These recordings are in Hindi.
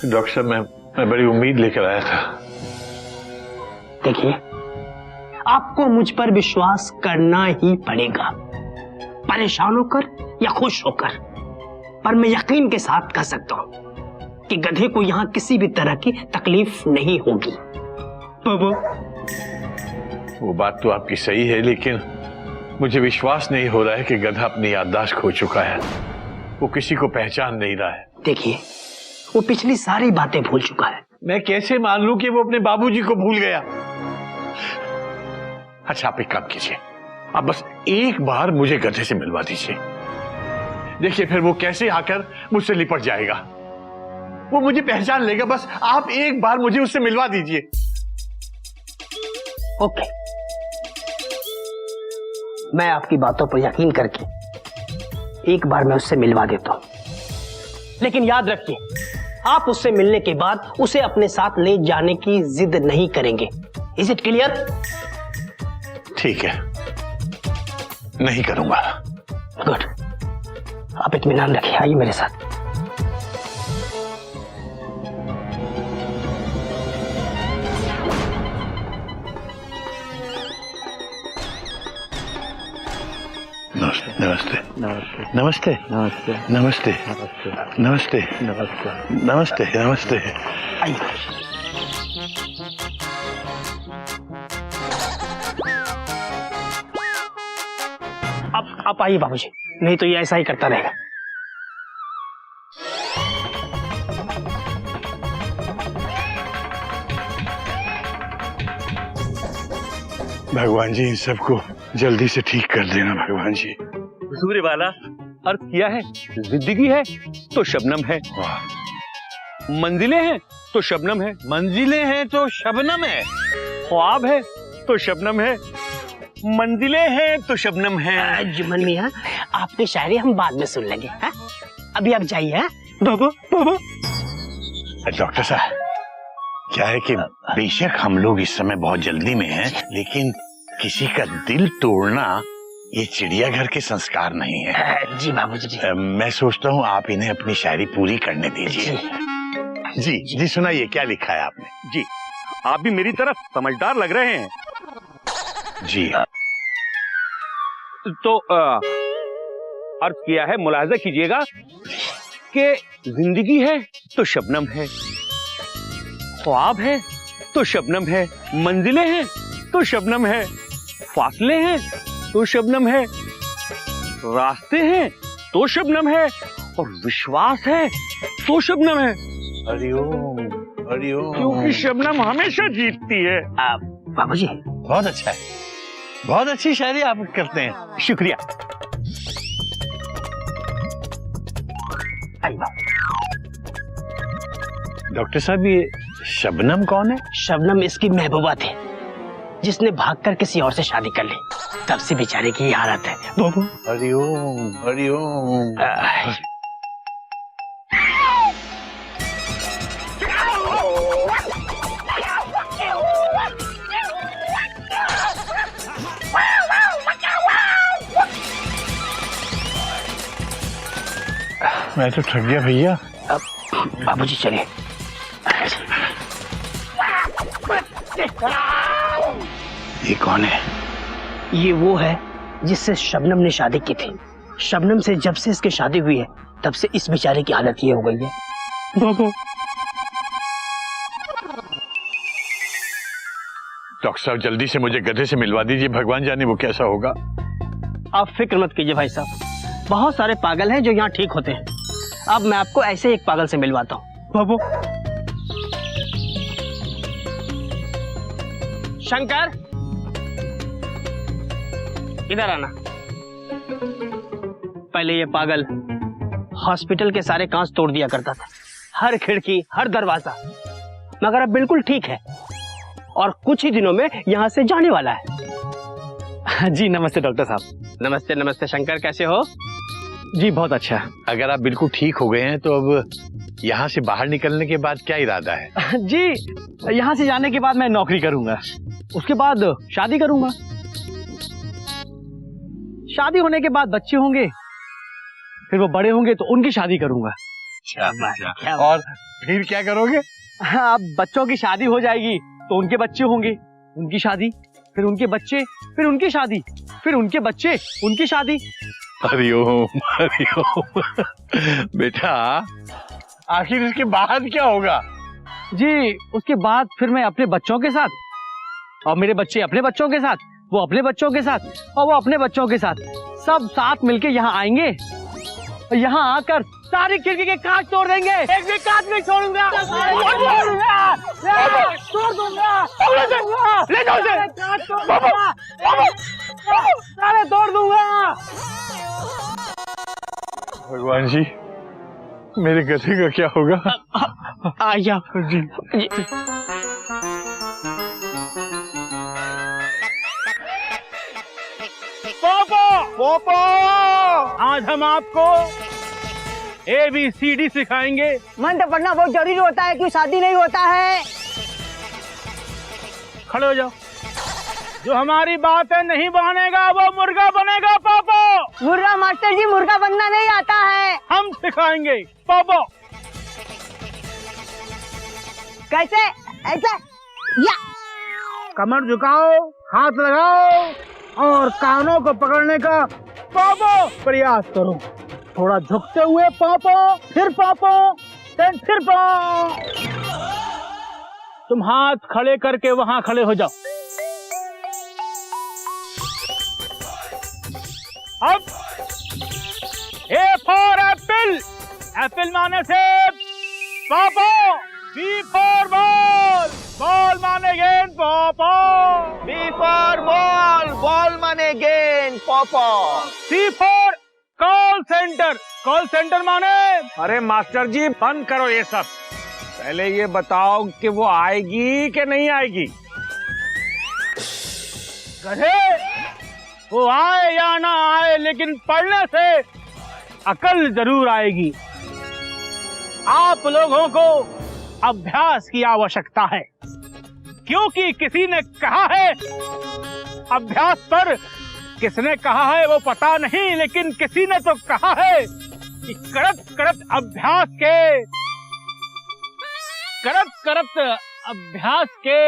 डॉक्टर साहब मैं बड़ी उम्मीद लेकर आया था। देखिए, आपको मुझ पर विश्वास करना ही पड़ेगा, परेशान होकर या खुश होकर। पर मैं यकीन के साथ कह सकता हूं कि गधे को यहां किसी भी तरह की तकलीफ नहीं होगी। बाबू, वो बात तो आपकी सही है, लेकिन मुझे विश्वास नहीं हो रहा है कि गधा अपनी याददाश्त खो चुका है। वो किसी को पहचान नहीं रहा है। देखिए, वो पिछली सारी बातें भूल चुका है। मैं कैसे मान लूं कि वो अपने बाबूजी को भूल गया? अच्छा, आप एक काम कीजिए, आप बस एक बार मुझे गधे से मिलवा दीजिए। देखिए फिर वो कैसे आकर मुझसे लिपट जाएगा। वो मुझे पहचान लेगा। बस आप एक बार मुझे उससे मिलवा दीजिए। ओके, मैं आपकी बातों पर यकीन करके एक बार मैं उससे मिलवा देता हूं, लेकिन याद रखिए, आप उससे मिलने के बाद उसे अपने साथ ले जाने की जिद नहीं करेंगे। Is it clear? ठीक है, नहीं करूंगा। गुड, आप इत्मीनान रखिए। आइए मेरे साथ। नमस्ते नमस्ते नमस्ते नमस्ते नमस्ते नमस्ते नमस्ते नमस्ते नमस्ते। आइए। आप आइए बाबूजी, नहीं तो ये ऐसा ही करता रहेगा। भगवान जी, इन सबको जल्दी से ठीक कर देना भगवान जी। सूर्य वाला अर्थ किया है, जिंदगी है तो शबनम है, मंजिलें हैं तो शबनम है, मंजिलें हैं तो शबनम है, ख्वाब है तो शबनम है, मंजिलें हैं तो शबनम है। जुम्मन मियां, आपकी शायरी हम बाद में सुन लेंगे। अभी आप जाइए। बाबू बाबू। डॉक्टर साहब, क्या है कि बेशक हम लोग इस समय बहुत जल्दी में हैं, लेकिन किसी का दिल तोड़ना ये चिड़ियाघर के संस्कार नहीं है। जी बाबूजी जी। मैं सोचता हूँ आप इन्हें अपनी शायरी पूरी करने दीजिए। जी जी, सुनाइए, क्या लिखा है आपने? जी, आप भी मेरी तरफ समझदार लग रहे हैं। जी तो अर्थ किया है, मुलाहजा कीजिएगा कि जिंदगी है तो शबनम है, ख्वाब है तो शबनम है, मंजिलें हैं तो शबनम है, फासले हैं तो शबनम है, रास्ते हैं तो शबनम है, और विश्वास है तो शबनम है। हरिओम हरिओम। क्योंकि शबनम हमेशा जीतती है। बाबूजी, बहुत अच्छा है, बहुत अच्छी शायरी आप करते हैं। शुक्रिया। डॉक्टर साहब, ये शबनम कौन है? शबनम इसकी महबूबा थी, जिसने भागकर किसी और से शादी कर ली। तब से बेचारे की हालत है। बाबू, हरिओम हरिओम। मैं तो थक गया भैया। बाबूजी चलिए। ये कौन है? ये वो है जिससे शबनम ने शादी की थी। शबनम से जब से इसकी शादी हुई है, तब से इस बेचारे की हालत ये हो गई है। बाबू, डॉक्टर साहब, जल्दी से मुझे गधे से मिलवा दीजिए। भगवान जाने वो कैसा होगा। आप फिक्र मत कीजिए भाई साहब, बहुत सारे पागल हैं जो यहाँ ठीक होते हैं। अब मैं आपको ऐसे एक पागल से मिलवाता हूँ। बाबू, शंकर, इधर आना। पहले ये पागल हॉस्पिटल के सारे कांच तोड़ दिया करता था, हर खिड़की, हर दरवाजा, मगर अब बिल्कुल ठीक है और कुछ ही दिनों में यहाँ से जाने वाला है। जी नमस्ते डॉक्टर साहब। नमस्ते नमस्ते। शंकर, कैसे हो? जी बहुत अच्छा। अगर आप बिल्कुल ठीक हो गए हैं तो अब यहाँ से बाहर निकलने के बाद क्या इरादा है? जी, यहाँ से जाने के बाद मैं नौकरी करूंगा, उसके बाद शादी करूंगा, शादी होने के बाद बच्चे होंगे, फिर वो बड़े होंगे तो उनकी शादी करूंगा, और फिर क्या करोगे? अब बच्चों की शादी हो जाएगी तो उनके बच्चे होंगे, उनकी शादी, फिर उनके बच्चे, फिर उनकी शादी, फिर उनके बच्चे, उनकी शादी। हरिओम हरिओम। बेटा आखिर इसके बाद क्या होगा? जी उसके बाद फिर मैं अपने बच्चों के साथ और मेरे बच्चे अपने बच्चों के साथ, वो अपने बच्चों के साथ और वो अपने बच्चों के साथ, सब साथ मिलके यहाँ आएंगे और यहाँ आकर सारी खिड़की के कांच तोड़ देंगे। एक भी कांच नहीं छोड़ूंगा, तोड़ दूंगा, ले जाओ उसे, सारे तोड़ दूंगा। भगवान जी मेरे गधे का क्या होगा? आया जी पोपो, आज हम आपको ABCD सिखाएंगे। मंत्र पढ़ना बहुत जरूरी होता है, क्यों शादी नहीं होता है? खड़े हो जाओ। जो हमारी बातें नहीं मानेगा वो मुर्गा बनेगा पापो। मुर्गा मास्टर जी, मुर्गा बनना नहीं आता है। हम सिखाएंगे पापो। कैसे? ऐसे या कमर झुकाओ, हाथ लगाओ और कानों को पकड़ने का पापो प्रयास करो। थोड़ा झुकते हुए पापो, फिर पापो, फिर पापो। तुम हाथ खड़े करके वहां खड़े हो जाओ। अब A फॉर एप्पल, एप्पल माने सेब, पापो। B फॉर बॉल, बॉल माने गेंद, पापो। B फॉर बॉल, बॉल माने गेंद, पापा। C for call centre, call centre माने। अरे मास्टर जी बंद करो ये सब, पहले ये बताओ कि वो आएगी कि नहीं आएगी? गधे, वो आए या ना आए लेकिन पढ़ने से अकल जरूर आएगी। आप लोगों को अभ्यास की आवश्यकता है, क्योंकि किसी ने कहा है, अभ्यास पर किसने कहा है वो पता नहीं, लेकिन किसी ने तो कहा है कि करत करत अभ्यास के, करत करत अभ्यास के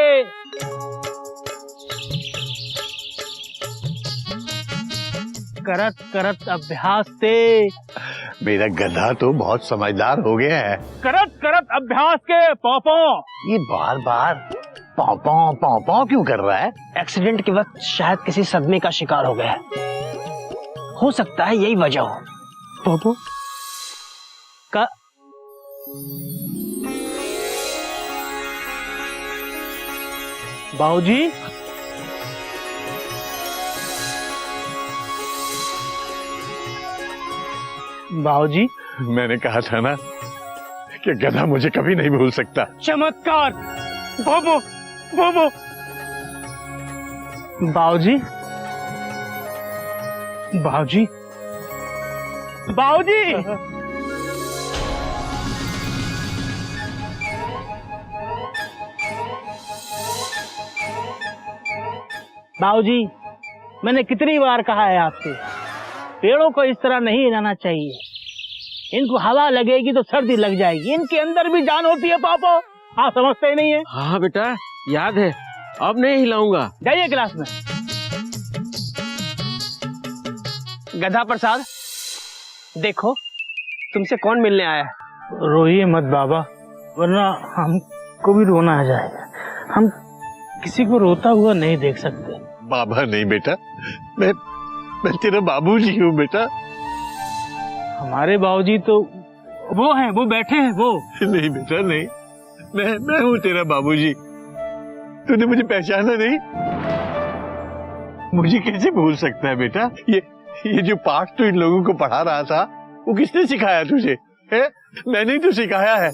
करत करत अभ्यास से। मेरा गधा तो बहुत समझदार हो गया है। करत करत अभ्यास के पापो। ये बार बार पाँव पाँव पाँव पाँव क्यों कर रहा है? एक्सीडेंट के वक्त शायद किसी सदमे का शिकार हो गया है, हो सकता है यही वजह हो। पापो का बाबूजी, बाबूजी, मैंने कहा था ना कि गधा मुझे कभी नहीं भूल सकता। चमत्कार। बाबू, बाबू, बाबूजी, बाबूजी, बाबूजी, बाबूजी, मैंने कितनी बार कहा है आपसे, पेड़ों को इस तरह नहीं हिलाना चाहिए, इनको हवा लगेगी तो सर्दी लग जाएगी, इनके अंदर भी जान होती है पापा, आप समझते ही नहीं है। हाँ बेटा याद है, अब नहीं हिलाऊंगा। जाइए क्लास में। गधा प्रसाद, देखो तुमसे कौन मिलने आया है। रोइए मत बाबा, वरना हमको भी रोना आ जाएगा। हम किसी को रोता हुआ नहीं देख सकते। बाबा नहीं बेटा, मैं तेरा बाबूजी हूँ बेटा। हमारे बाबूजी तो वो हैं, वो बैठे हैं वो। नहीं बेटा नहीं, मैं हूँ तेरा बाबूजी। तूने मुझे पहचाना नहीं? मुझे कैसे भूल सकता है बेटा? ये जो पाठ तू इन लोगों को पढ़ा रहा था, वो किसने सिखाया तुझे? है? मैंने ही तो सिखाया है।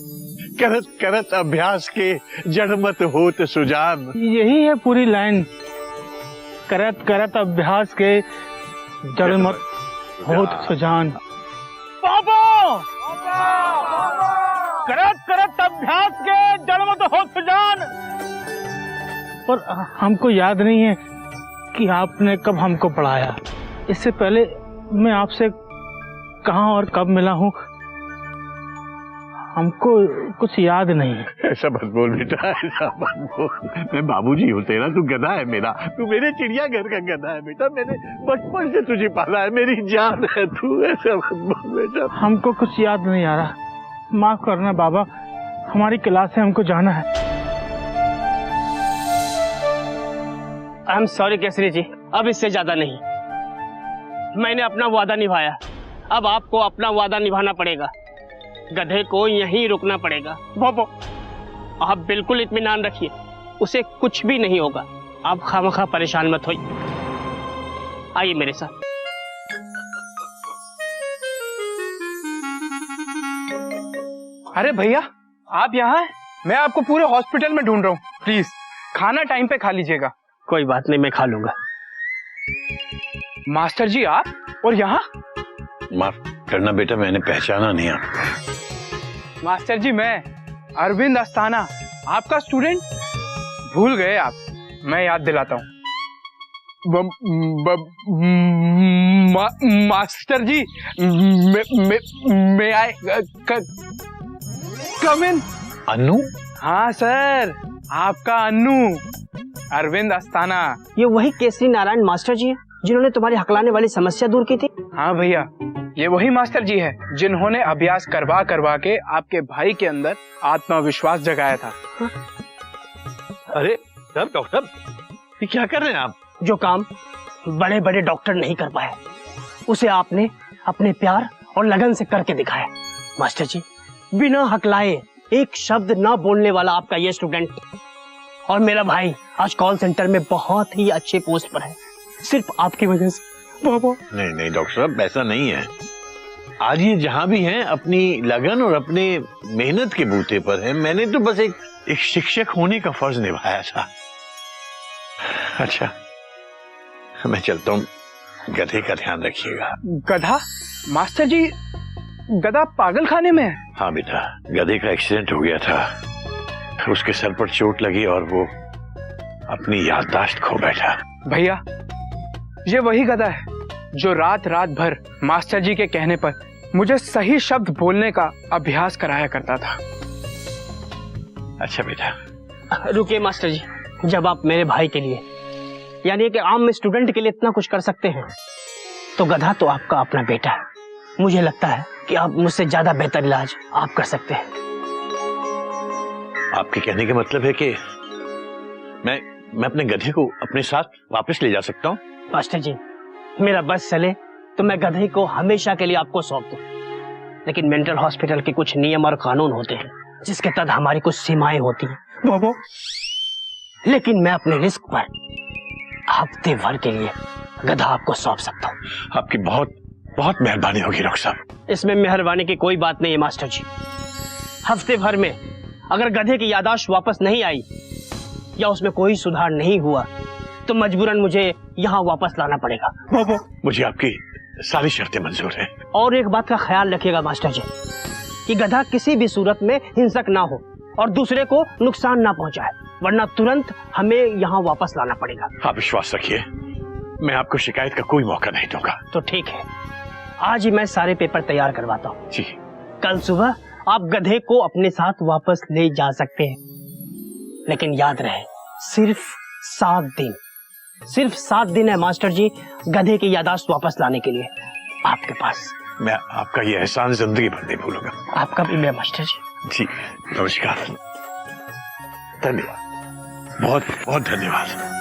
करत करत अभ्यास के जड़ मत होत सुजान। यही है पूरी लाइन। करत करत अभ्यास के जड़ मत होत सुजान। पापा! करत करत अभ्यास के जड़ मत होत सुजान। पर हमको याद नहीं है कि आपने कब हमको पढ़ाया। इससे पहले मैं आपसे कहाँ और कब मिला हूँ हमको कुछ याद नहीं। ऐसा मत बोल बेटा, ऐसा मत बोल। मैं बाबूजी हूँ तेरा, तू गधा है मेरा, तू मेरे चिड़ियाघर का गधा है बेटा। मैंने बचपन से तुझे पाला है, मेरी जान है तू। ऐसा मत बोल बेटा। हमको कुछ याद नहीं आ रहा, माफ करना बाबा, हमारी क्लास से हमको जाना है। आई एम सॉरी केसरी जी, अब इससे ज्यादा नहीं। मैंने अपना वादा निभाया, अब आपको अपना वादा निभाना पड़ेगा। गधे को यहीं रुकना पड़ेगा। वो आप बिल्कुल इत्मीनान रखिए, उसे कुछ भी नहीं होगा। आप खामखा परेशान मत होइए, आइए मेरे साथ। अरे भैया आप यहाँ हैं? मैं आपको पूरे हॉस्पिटल में ढूंढ रहा हूँ। प्लीज खाना टाइम पे खा लीजिएगा। कोई बात नहीं, मैं खा लूंगा। मास्टर जी आप और यहाँ? माफ करना बेटा, मैंने पहचाना नहीं आपको। मास्टर जी मैं अरविंद अस्थाना, आपका स्टूडेंट। भूल गए आप, मैं याद दिलाता हूँ। मास्टर जी मैं आए कम इन। अनु? हाँ सर, आपका अन्नू, अरविंद अस्थाना। ये वही केसरी नारायण मास्टर जी हैं जिन्होंने तुम्हारी हकलाने वाली समस्या दूर की थी? हाँ भैया, ये वही मास्टर जी है जिन्होंने अभ्यास करवा करवा के आपके भाई के अंदर आत्मविश्वास जगाया था। अरे सर, डॉक्टर ये क्या कर रहे हैं आप? जो काम बड़े बड़े डॉक्टर नहीं कर पाए, उसे आपने अपने प्यार और लगन से करके दिखाया। मास्टर जी, बिना हकलाए एक शब्द ना बोलने वाला आपका ये स्टूडेंट और मेरा भाई आज कॉल सेंटर में बहुत ही अच्छे पोस्ट पर है, सिर्फ आपकी वजह से। नहीं नहीं डॉक्टर साहब, ऐसा नहीं है। आज ये जहां भी हैं अपनी लगन और अपने मेहनत के बूते पर है। मैंने तो बस एक शिक्षक होने का फर्ज निभाया था। अच्छा मैं चलता हूँ, गधे का ध्यान रखिएगा। गधा? मास्टर जी गधा पागल खाने में है? हाँ बेटा, गधे का एक्सीडेंट हो गया था, उसके सर पर चोट लगी और वो अपनी याददाश्त खो बैठा। भैया ये वही गधा है जो रात रात भर मास्टर जी के कहने पर मुझे सही शब्द बोलने का अभ्यास कराया करता था। अच्छा बेटा। रुकिए मास्टर जी, जब आप मेरे भाई के लिए यानी कि आम स्टूडेंट के लिए इतना कुछ कर सकते हैं, तो गधा तो आपका अपना बेटा है। मुझे लगता है कि आप मुझसे ज्यादा बेहतर इलाज आप कर सकते हैं। आपके कहने का मतलब है कि मैं अपने गधे को अपने साथ वापस ले जा सकता हूँ? मास्टर जी, मेरा बस चले तो मैं गधे को हमेशा के लिए आपको सौंप दूं, लेकिन मेंटल हॉस्पिटल के कुछ नियम और कानून होते हैं जिसके तहत हमारी कुछ सीमाएं होती हैं। वो लेकिन मैं अपने रिस्क पर हफ्ते भर के लिए गधा आपको सौंप सकता हूँ। आपकी बहुत बहुत मेहरबानी होगी डॉक्टर साहब। इसमें मेहरबानी की कोई बात नहीं है मास्टर जी। हफ्ते भर में अगर गधे की याददाश्त वापस नहीं आई या उसमें कोई सुधार नहीं हुआ तो मजबूरन मुझे यहाँ वापस लाना पड़ेगा। मुझे आपकी सारी शर्तें मंजूर हैं। और एक बात का ख्याल रखिएगा मास्टर जी कि गधा किसी भी सूरत में हिंसक ना हो और दूसरे को नुकसान ना पहुंचाए, वरना तुरंत हमें यहाँ वापस लाना पड़ेगा। आप विश्वास रखिए, मैं आपको शिकायत का कोई मौका नहीं दूंगा। तो ठीक है, आज ही मैं सारे पेपर तैयार करवाता हूँ। जी। कल सुबह आप गधे को अपने साथ वापस ले जा सकते हैं, लेकिन याद रहे सिर्फ 7 दिन, सिर्फ 7 दिन है मास्टर जी गधे की याददाश्त वापस लाने के लिए आपके पास। मैं आपका ये एहसान जिंदगी भर नहीं भूलूंगा। आपका भी मैं मास्टर जी। जी नमस्कार, धन्यवाद, बहुत बहुत धन्यवाद।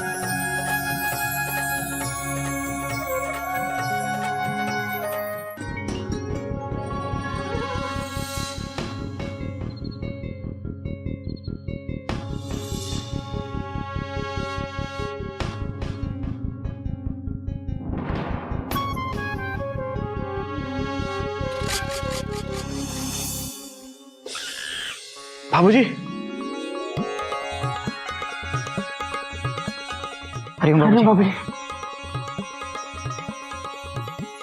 बाबूजी, अरे बाबूजी,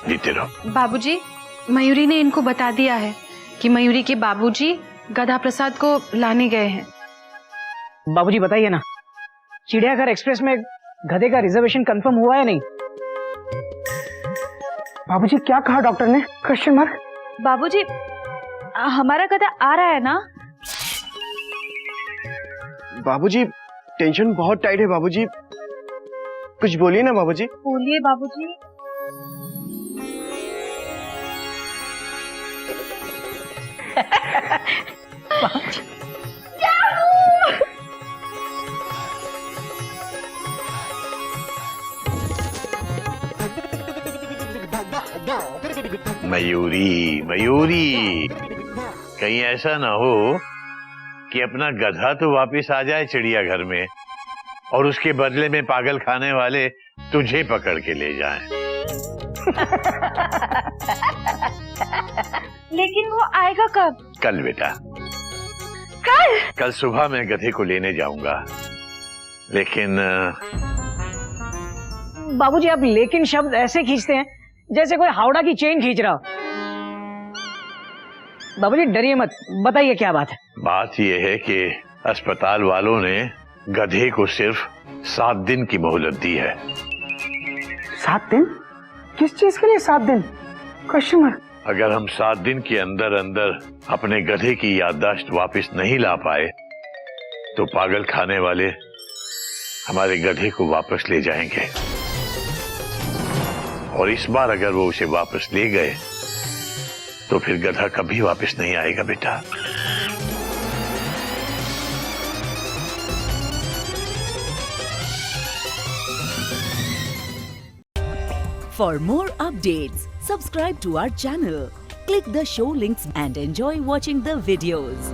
जीते रहो। बाबूजी, मयूरी ने इनको बता दिया है कि मयूरी के बाबूजी गधा प्रसाद को लाने गए हैं। बाबूजी बताइए ना, चिड़ियाघर एक्सप्रेस में गधे का रिजर्वेशन कंफर्म हुआ है नहीं? बाबूजी क्या कहा डॉक्टर ने? Question mark. बाबूजी, हमारा गधा आ रहा है ना? बाबूजी टेंशन बहुत टाइट है बाबूजी, कुछ बोलिए ना बाबूजी। बोलिए बाबूजी। मयूरी मयूरी, कहीं ऐसा ना हो कि अपना गधा तो वापस आ जाए चिड़ियाघर में और उसके बदले में पागल खाने वाले तुझे पकड़ के ले जाएं। लेकिन वो आएगा कब? कल बेटा, कल? कल सुबह मैं गधे को लेने जाऊंगा, लेकिन बाबूजी आप लेकिन शब्द ऐसे खींचते हैं जैसे कोई हावड़ा की चेन खींच रहा हो। बाबूजी डरिए मत, बताइए क्या बात है। बात यह है कि अस्पताल वालों ने गधे को सिर्फ 7 दिन की मोहलत दी है। 7 दिन? किस चीज के लिए 7 दिन? कस्टमर, अगर हम 7 दिन के अंदर अंदर अपने गधे की याददाश्त वापस नहीं ला पाए तो पागल खाने वाले हमारे गधे को वापस ले जाएंगे, और इस बार अगर वो उसे वापस ले गए तो फिर गधा कभी वापस नहीं आएगा बेटा। For more updates, subscribe to our channel, click the show links and enjoy watching the videos.